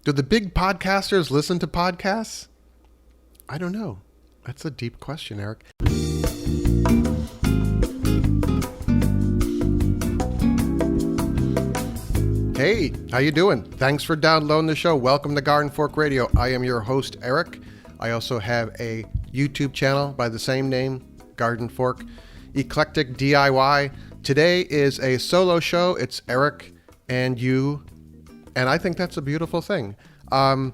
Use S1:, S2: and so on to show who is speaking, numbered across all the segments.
S1: Do the big podcasters listen to podcasts? I don't know. That's a deep question, Eric. Hey, how you doing? Thanks for downloading the show. Welcome to Garden Fork Radio. I am your host, Eric. I also have a YouTube channel by the same name, Garden Fork Eclectic DIY. Today is a solo show. It's Eric and you, and I think that's a beautiful thing. A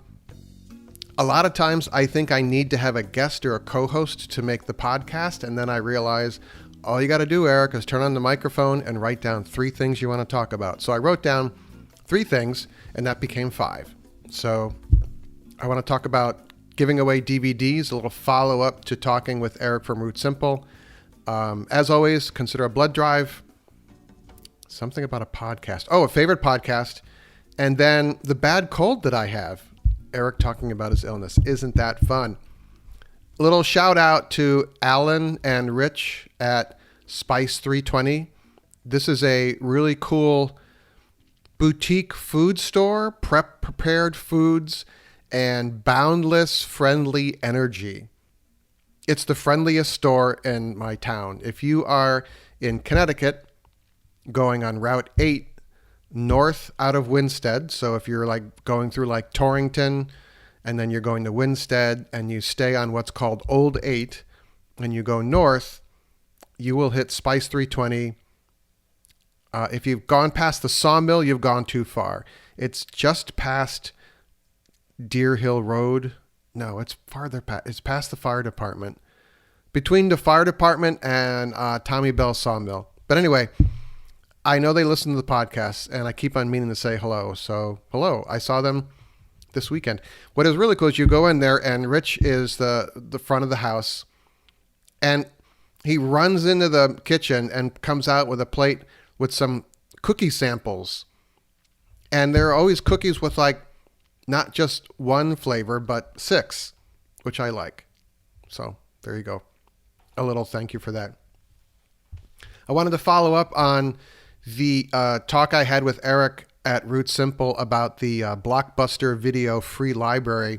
S1: lot of times I think I need to have a guest or a co-host to make the podcast, and then I realize all you got to do, Eric, is turn on the microphone and write down 3 things you want to talk about. So I wrote down 3 things, and that became 5. So I want to talk about giving away DVDs, a little follow-up to talking with Eric from Root Simple. As always, consider a blood drive, something about a podcast. Oh, a favorite podcast. And then the bad cold that I have, Eric talking about his illness. Isn't that fun? A little shout out to Alan and Rich at Spice 320. This is a really cool boutique food store, prepared foods, and boundless friendly energy. It's the friendliest store in my town. If you are in Connecticut, going on Route 8 north out of Winstead, so if you're like going through like Torrington and then you're going to Winstead and you stay on what's called Old 8 and you go north, you will hit Spice 320. If you've gone past the sawmill, you've gone too far. It's just past Deer Hill Road. No, it's farther past. It's past the fire department. Between the fire department and Tommy Bell Sawmill. But anyway, I know they listen to the podcast, and I keep on meaning to say hello. So, hello. I saw them this weekend. What is really cool is you go in there, and Rich is the front of the house, and he runs into the kitchen and comes out with a plate with some cookie samples. And there are always cookies with like not just one flavor, but 6, which I like. So there you go. A little thank you for that. I wanted to follow up on the talk I had with Eric at Root Simple about the Blockbuster Video free library.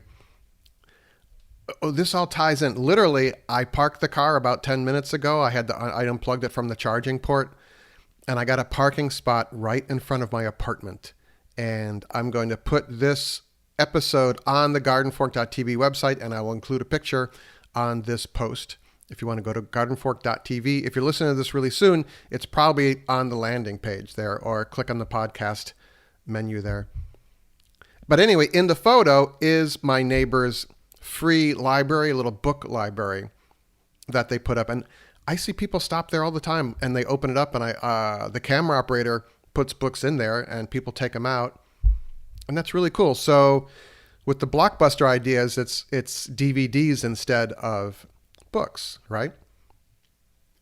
S1: Oh, this all ties in. Literally, I parked the car about 10 minutes ago. I unplugged it from the charging port, and I got a parking spot right in front of my apartment. And I'm going to put this episode on the gardenfork.tv website, and I will include a picture on this post. If you want to go to gardenfork.tv, if you're listening to this really soon, it's probably on the landing page there, or click on the podcast menu there. But anyway, in the photo is my neighbor's free library, a little book library that they put up. And I see people stop there all the time, and they open it up, and the camera operator puts books in there, and people take them out. And that's really cool. So with the Blockbuster ideas, it's DVDs instead of books, right?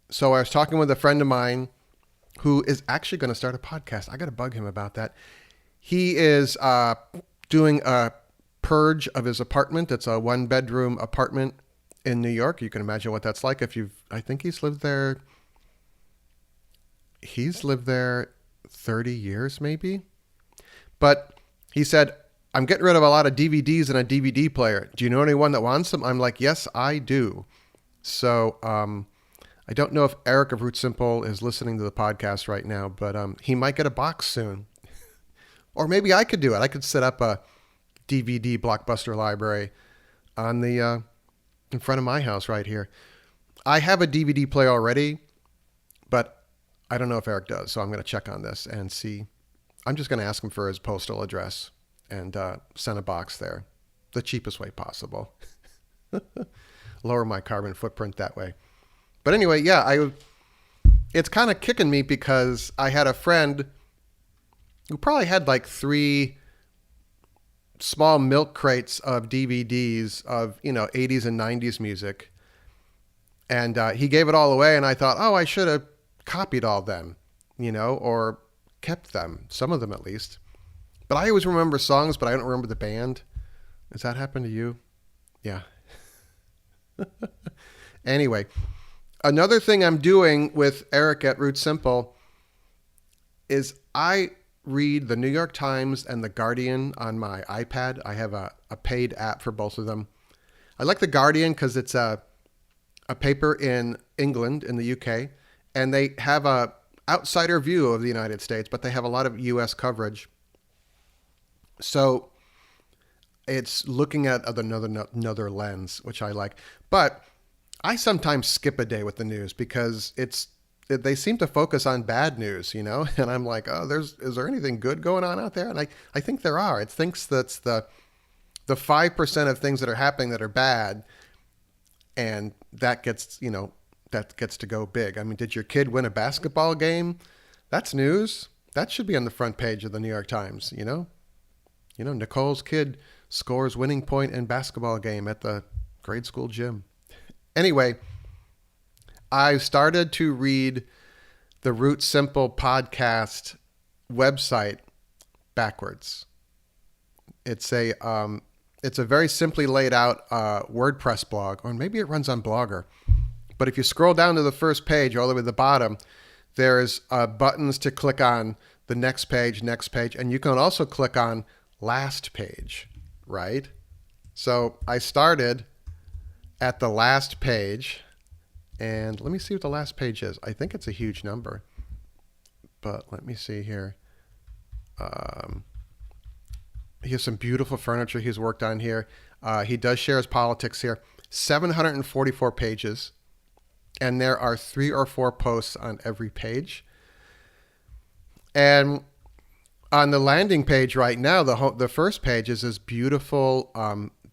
S1: So I was talking with a friend of mine who is actually going to start a podcast. I got to bug him about that. He is doing a purge of his apartment. It's a 1-bedroom apartment in New York. You can imagine what that's like. I think he's lived there 30 years maybe. But he said, I'm getting rid of a lot of DVDs and a DVD player. Do you know anyone that wants them? I'm like, yes, I do. So I don't know if Eric of Root Simple is listening to the podcast right now, but he might get a box soon. Or maybe I could do it. I could set up a DVD Blockbuster library on the in front of my house right here. I have a DVD player already, but I don't know if Eric does, so I'm going to check on this and see. I'm just going to ask him for his postal address and send a box there the cheapest way possible. Lower my carbon footprint that way. But anyway, yeah, it's kind of kicking me because I had a friend who probably had like 3 small milk crates of DVDs of, 80s and 90s music. And he gave it all away, and I thought, I should have copied all them, or kept them, some of them at least. But I always remember songs, but I don't remember the band. Does that happen to you? Yeah. Anyway, another thing I'm doing with Eric at Root Simple is I read the New York Times and the Guardian on my iPad. I have a paid app for both of them. I like the Guardian because it's a paper in England, in the UK, and they have a outsider view of the United States, but they have a lot of US coverage. So it's looking at another lens, which I like. But I sometimes skip a day with the news because they seem to focus on bad news, you know? And I'm like, oh, is there anything good going on out there? And I think there are. It thinks that's the 5% of things that are happening that are bad, and that gets to go big. I mean, did your kid win a basketball game? That's news. That should be on the front page of the New York Times, you know? Nicole's kid scores winning point in basketball game at the grade school gym. Anyway, I started to read the Root Simple podcast website backwards. It's a very simply laid out WordPress blog, or maybe it runs on Blogger. But if you scroll down to the first page, all the way to the bottom, there's buttons to click on the next page, and you can also click on last page, right? So I started at the last page, and let me see what the last page is. I think it's a huge number, but let me see here. He has some beautiful furniture he's worked on here. He does share his politics here. 744 pages, and there are 3 or 4 posts on every page. And on the landing page right now, the first page is this beautiful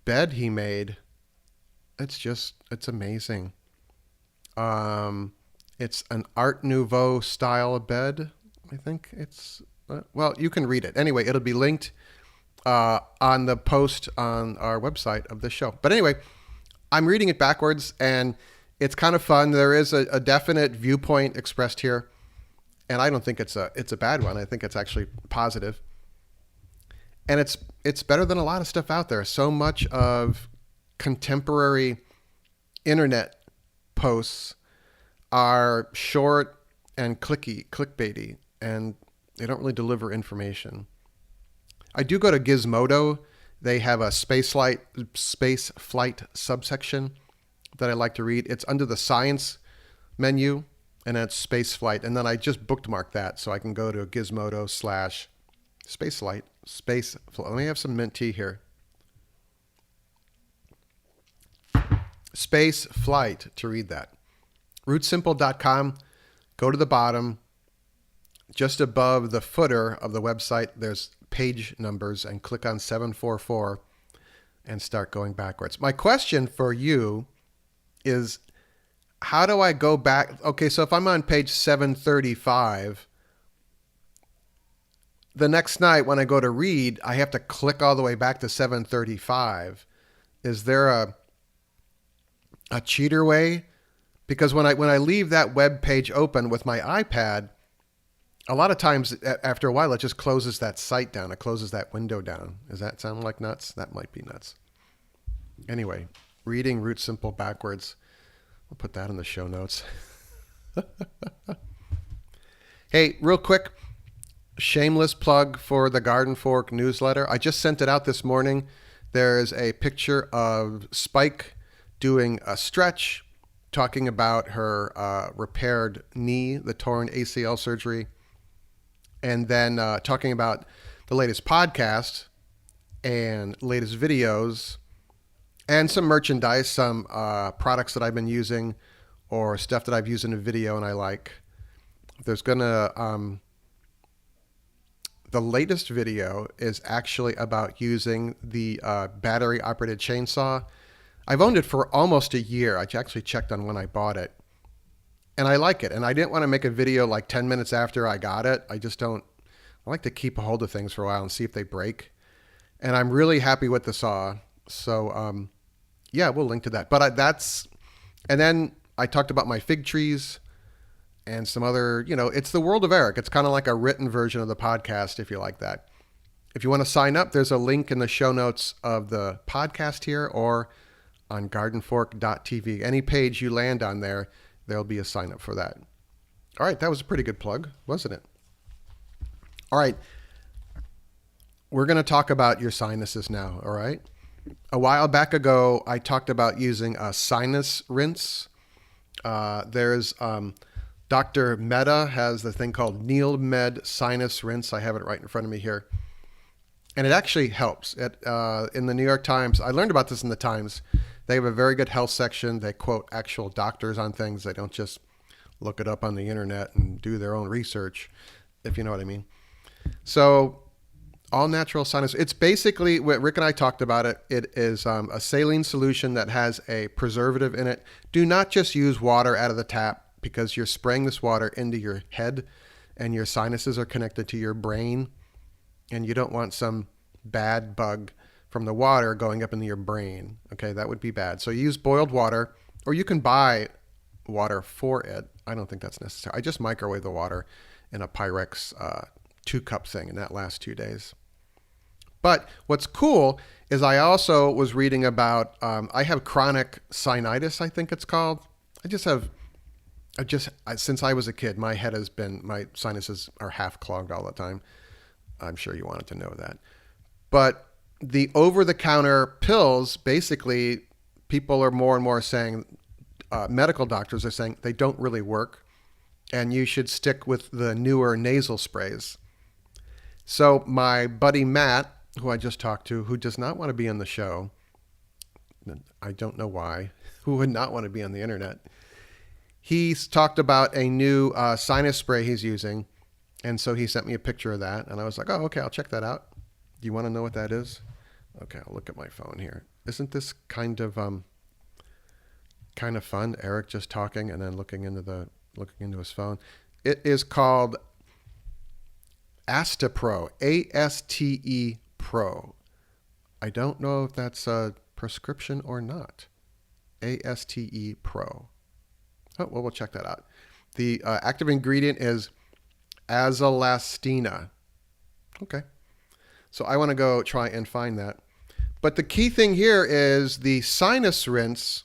S1: bed he made. It's amazing. It's an Art Nouveau style bed. I think it's, well, you can read it. Anyway, it'll be linked on the post on our website of this show. But anyway, I'm reading it backwards, and it's kind of fun. There is a definite viewpoint expressed here, and I don't think it's a bad one. I think it's actually positive. And it's better than a lot of stuff out there. So much of contemporary internet posts are short and clickbaity, and they don't really deliver information. I do go to Gizmodo. They have a space flight subsection that I like to read. It's under the science menu, and it's space flight. And then I just bookmark that so I can go to Gizmodo/spaceflight. Let me have some mint tea here. Space flight to read that. Rootsimple.com. Go to the bottom. Just above the footer of the website, there's page numbers, and click on 744 and start going backwards. My question for you is, how do I go back? Okay, so if I'm on page 735, the next night when I go to read, I have to click all the way back to 735. Is there a cheater way? Because when I leave that web page open with my iPad, a lot of times after a while it just closes that site down. It closes that window down. Does that sound like nuts? That might be nuts. Anyway, reading Root Simple backwards. We'll put that in the show notes. Hey, real quick, shameless plug for the Garden Fork newsletter. I just sent it out this morning. There's a picture of Spike doing a stretch, talking about her repaired knee, the torn ACL surgery, and then talking about the latest podcast and latest videos and some merchandise, some products that I've been using or stuff that I've used in a video and I like. There's the latest video is actually about using the battery operated chainsaw. I've owned it for almost a year. I actually checked on when I bought it. And I like it. And I didn't want to make a video like 10 minutes after I got it. I like to keep a hold of things for a while and see if they break. And I'm really happy with the saw. So, yeah, we'll link to that. But and then I talked about my fig trees and some other, it's the world of Eric. It's kind of like a written version of the podcast, if you like that. If you want to sign up, there's a link in the show notes of the podcast here or on gardenfork.tv. Any page you land on there'll be a sign up for that. All right, that was a pretty good plug, wasn't it? All right, we're going to talk about your sinuses now, all right? A while back ago, I talked about using a sinus rinse. There's Dr. Mehta has the thing called NeilMed Sinus Rinse. I have it right in front of me here. And it actually helps. In the New York Times, I learned about this in the Times. They have a very good health section. They quote actual doctors on things. They don't just look it up on the internet and do their own research, if you know what I mean. So all natural sinus, it's basically what Rick and I talked about it. It is a saline solution that has a preservative in it. Do not just use water out of the tap because you're spraying this water into your head and your sinuses are connected to your brain. And you don't want some bad bug from the water going up into your brain. Okay, that would be bad. So you use boiled water, or you can buy water for it. I don't think that's necessary. I just microwave the water in a Pyrex 2-cup thing, and that lasts 2 days. But what's cool is I also was reading about, I have chronic sinusitis, I think it's called. Since I was a kid, my sinuses are half clogged all the time. I'm sure you wanted to know that. But the over-the-counter pills, basically, people are more and more saying, medical doctors are saying they don't really work, and you should stick with the newer nasal sprays. So my buddy Matt, who I just talked to, who does not want to be on the show, I don't know why, who would not want to be on the internet, he's talked about a new sinus spray he's using. And so he sent me a picture of that, and I was like, oh, okay, I'll check that out. Do you want to know what that is? Okay, I'll look at my phone here. Isn't this kind of fun? Eric just talking and then looking into his phone. It is called Astepro, A-S-T-E Pro. I don't know if that's a prescription or not. A-S-T-E Pro. Oh, well, we'll check that out. The active ingredient is azalastina. Okay. So I want to go try and find that. But the key thing here is the sinus rinse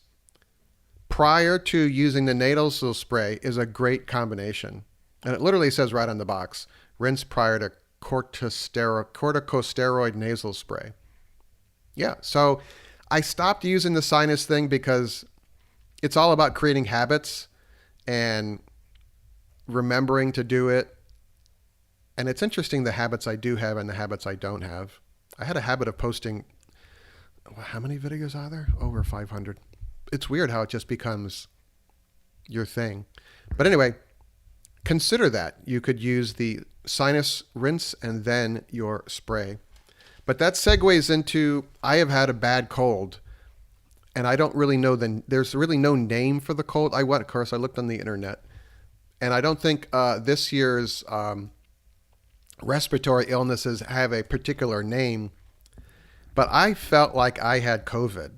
S1: prior to using the nasal spray is a great combination. And it literally says right on the box, rinse prior to corticosteroid nasal spray. Yeah. So I stopped using the sinus thing because it's all about creating habits and remembering to do it. And it's interesting the habits I do have and the habits I don't have. I had a habit of posting, how many videos are there? Over 500. It's weird how it just becomes your thing. But anyway, consider that. You could use the sinus rinse and then your spray. But that segues into, I have had a bad cold. And I don't really know, there's really no name for the cold. Of course, I looked on the internet. And I don't think this year's respiratory illnesses have a particular name, but I felt like I had COVID.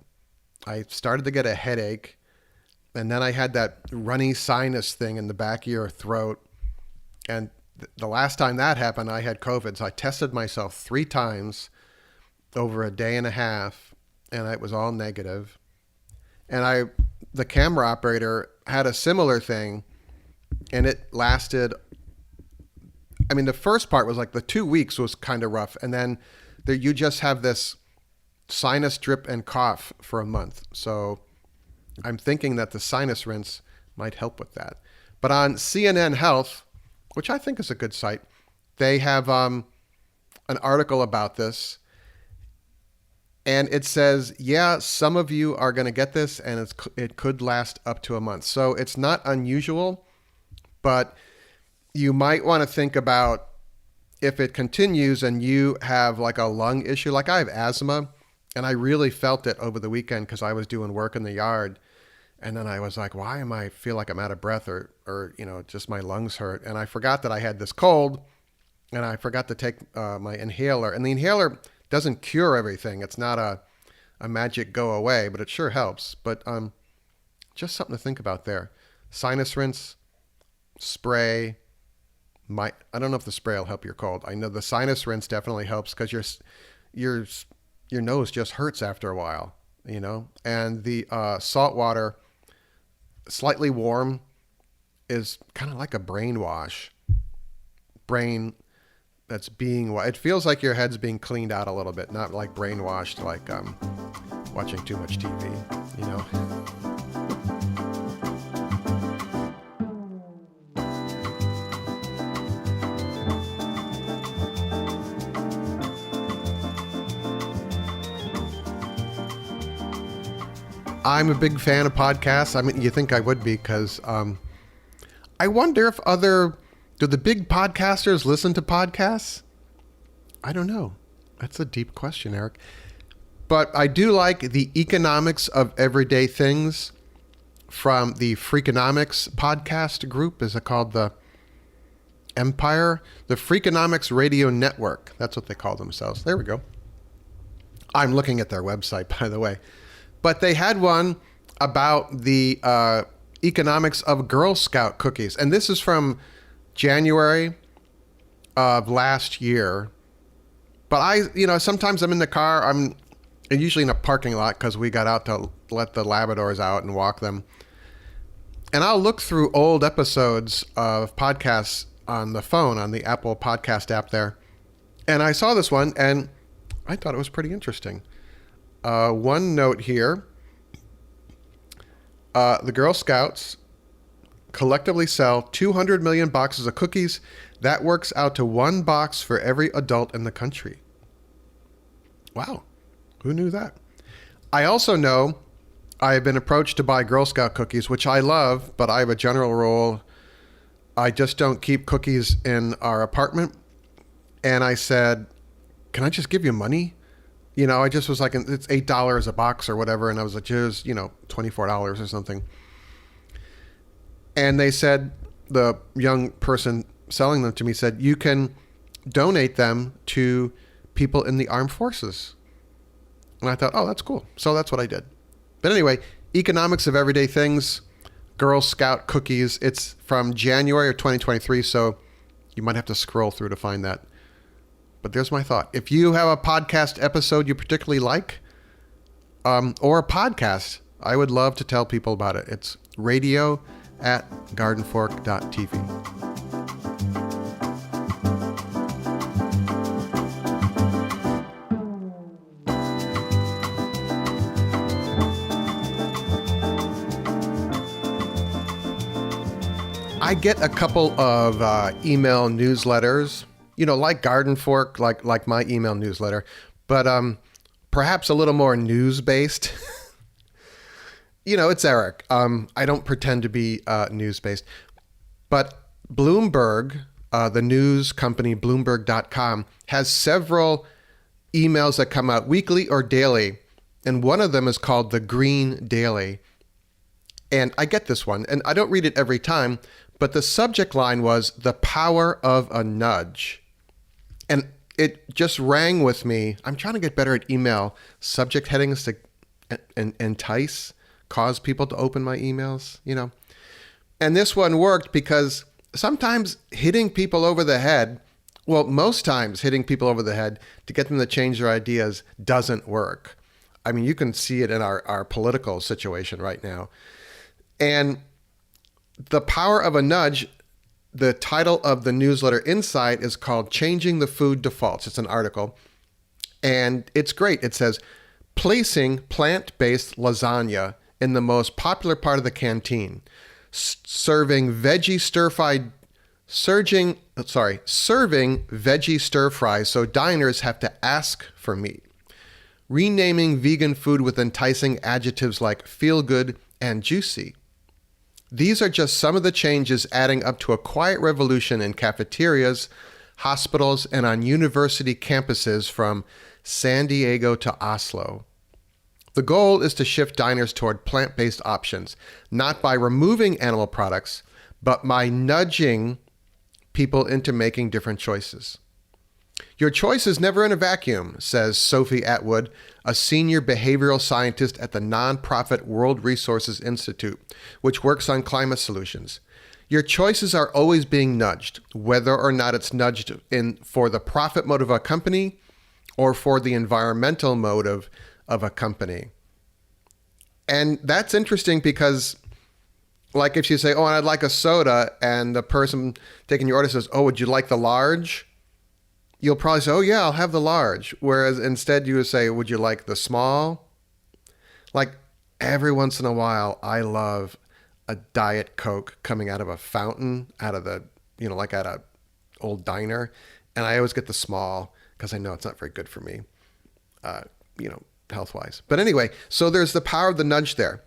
S1: I started to get a headache, and then I had that runny sinus thing in the back of your throat. And the last time that happened, I had COVID. So I tested myself 3 times over a day and a half, and it was all negative. And the camera operator had a similar thing, and it lasted, the first part was like the 2 weeks was kind of rough. And then you just have this sinus drip and cough for a month. So I'm thinking that the sinus rinse might help with that. But on CNN Health, which I think is a good site, they have an article about this. And it says, yeah, some of you are going to get this, and it could last up to a month. So it's not unusual, but you might want to think about if it continues and you have like a lung issue. Like I have asthma, and I really felt it over the weekend because I was doing work in the yard. And then I was like, why am I feel like I'm out of breath or just my lungs hurt? And I forgot that I had this cold, and I forgot to take my inhaler. And the inhaler doesn't cure everything. It's not a magic go away, but it sure helps. But just something to think about there. Sinus rinse, spray. I don't know if the spray will help your cold. I know the sinus rinse definitely helps because your nose just hurts after a while, And the salt water, slightly warm, is kind of like a brainwash. Brain that's being, it feels like your head's being cleaned out a little bit, not like brainwashed, like watching too much TV, you know? I'm a big fan of podcasts. I mean, you think I would be, because I wonder if do the big podcasters listen to podcasts? I don't know. That's a deep question, Eric. But I do like the Economics of Everyday Things from the Freakonomics podcast group. Is it called the Empire? The Freakonomics Radio Network. That's what they call themselves. There we go. I'm looking at their website, by the way. But they had one about the economics of Girl Scout cookies. And this is from January of last year. But sometimes I'm in the car. I'm usually in a parking lot because we got out to let the Labradors out and walk them. And I'll look through old episodes of podcasts on the phone, on the Apple Podcast app there. And I saw this one, and I thought it was pretty interesting. One note here, the Girl Scouts collectively sell 200 million boxes of cookies. That works out to 1 box for every adult in the country. Wow, who knew that? I also know I have been approached to buy Girl Scout cookies, which I love, but I have a general rule. I just don't keep cookies in our apartment. And I said, can I just give you money? You know, I just was like, it's $8 a box or whatever. And I was like, here's, $24 or something. And they said, the young person selling them to me said, you can donate them to people in the armed forces. And I thought, oh, that's cool. So that's what I did. But anyway, Economics of Everyday Things, Girl Scout cookies. It's from January of 2023. So you might have to scroll through to find that. But there's my thought. If you have a podcast episode you particularly like, or a podcast, I would love to tell people about it. It's radio@gardenfork.tv. I get a couple of email newsletters, like Garden Fork, like my email newsletter, but perhaps a little more news-based. It's Eric. I don't pretend to be news-based. But Bloomberg, the news company, Bloomberg.com, has several emails that come out weekly or daily, and one of them is called the Green Daily. And I get this one, and I don't read it every time, but the subject line was The Power of a Nudge. And it just rang with me. I'm trying to get better at email subject headings to entice, cause people to open my emails, And this one worked because sometimes hitting people over the head, most times hitting people over the head to get them to change their ideas doesn't work. I mean, you can see it in our political situation right now. And The Power of a Nudge, the title of the newsletter inside is called Changing the Food Defaults. It's an article. And it's great. It says, placing plant-based lasagna in the most popular part of the canteen, serving veggie stir fries so diners have to ask for meat, renaming vegan food with enticing adjectives like feel good and juicy. These are just some of the changes adding up to a quiet revolution in cafeterias, hospitals, and on university campuses from San Diego to Oslo. The goal is to shift diners toward plant-based options, not by removing animal products, but by nudging people into making different choices. Your choice is never in a vacuum, says Sophie Atwood, a senior behavioral scientist at the nonprofit World Resources Institute, which works on climate solutions. Your choices are always being nudged, whether or not it's nudged in for the profit motive of a company or for the environmental motive of a company. And that's interesting because, like if you say, oh, I'd like a soda, and the person taking your order says, oh, would you like the large? you'll probably say, oh yeah, I'll have the large. Whereas instead you would say, would you like the small? Like every once in a while, I love a Diet Coke coming out of a fountain, out of the, like at a old diner. And I always get the small because I know it's not very good for me, health-wise. But anyway, so there's the power of the nudge there.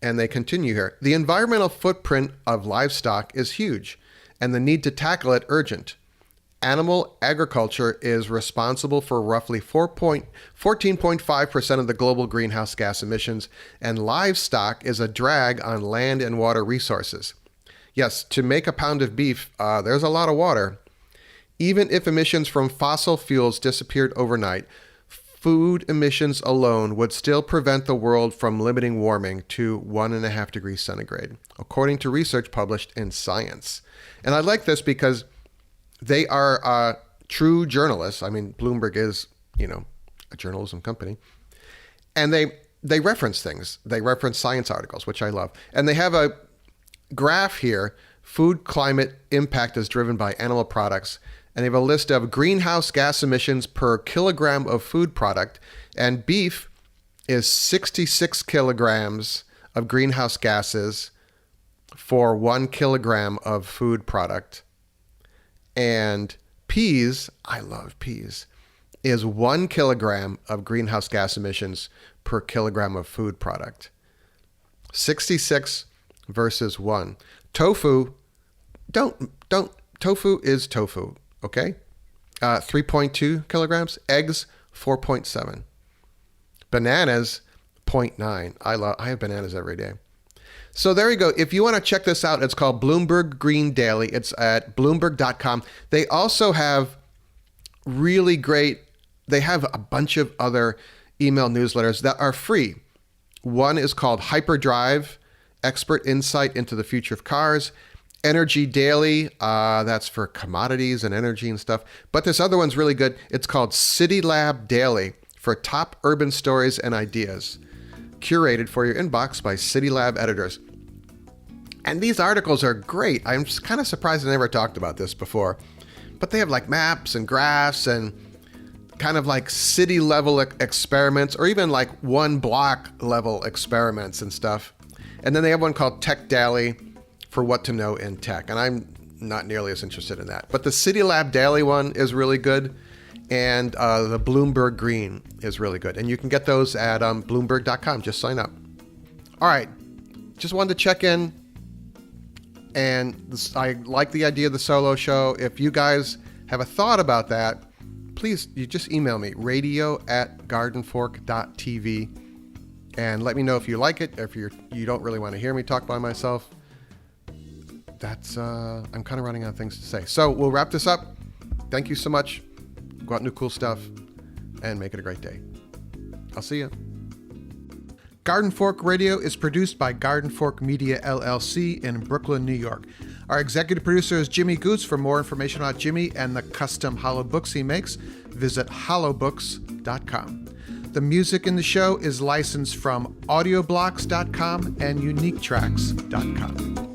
S1: And they continue here. The environmental footprint of livestock is huge, and the need to tackle it urgent. Animal agriculture is responsible for roughly 14.5% of the global greenhouse gas emissions, and livestock is a drag on land and water resources. Yes, to make a pound of beef, there's a lot of water. Even if emissions from fossil fuels disappeared overnight, food emissions alone would still prevent the world from limiting warming to 1.5 degrees centigrade, according to research published in Science. And I like this because they are true journalists. I mean, Bloomberg is, a journalism company. And they reference things. They reference science articles, which I love. And they have a graph here. Food climate impact is driven by animal products. And they have a list of greenhouse gas emissions per kilogram of food product. And beef is 66 kilograms of greenhouse gases for 1 kilogram of food product. And peas, I love peas, is 1 kilogram of greenhouse gas emissions per kilogram of food product. 66 versus 1. Tofu, tofu is tofu. Okay, 3.2 kilograms. Eggs, 4.7. Bananas, 0.9. I have bananas every day. So there you go. If you want to check this out, it's called Bloomberg Green Daily. It's at Bloomberg.com. They also have really great, they have a bunch of other email newsletters that are free. One is called Hyperdrive, Expert Insight into the Future of Cars. Energy Daily, that's for commodities and energy and stuff. But this other one's really good. It's called City Lab Daily for top urban stories and ideas, curated for your inbox by City Lab editors. And these articles are great. I'm just kind of surprised I never talked about this before. But they have like maps and graphs and kind of like city level experiments, or even like one block level experiments and stuff. And then they have one called Tech Daily, for what to know in tech. And I'm not nearly as interested in that. But the City Lab Daily one is really good. And the Bloomberg Green is really good. And you can get those at Bloomberg.com. Just sign up. All right. Just wanted to check in. And I like the idea of the solo show. If you guys have a thought about that, please, you just email me, radio@gardenfork.tv. And let me know if you like it. If you don't really want to hear me talk by myself. That's, I'm kind of running out of things to say. So we'll wrap this up. Thank you so much. Go out and do cool stuff and make it a great day. I'll see you. Garden Fork Radio is produced by Garden Fork Media LLC in Brooklyn, New York. Our executive producer is Jimmy Goose. For more information about Jimmy and the custom hollow books he makes, visit hollowbooks.com. The music in the show is licensed from audioblocks.com and uniquetracks.com.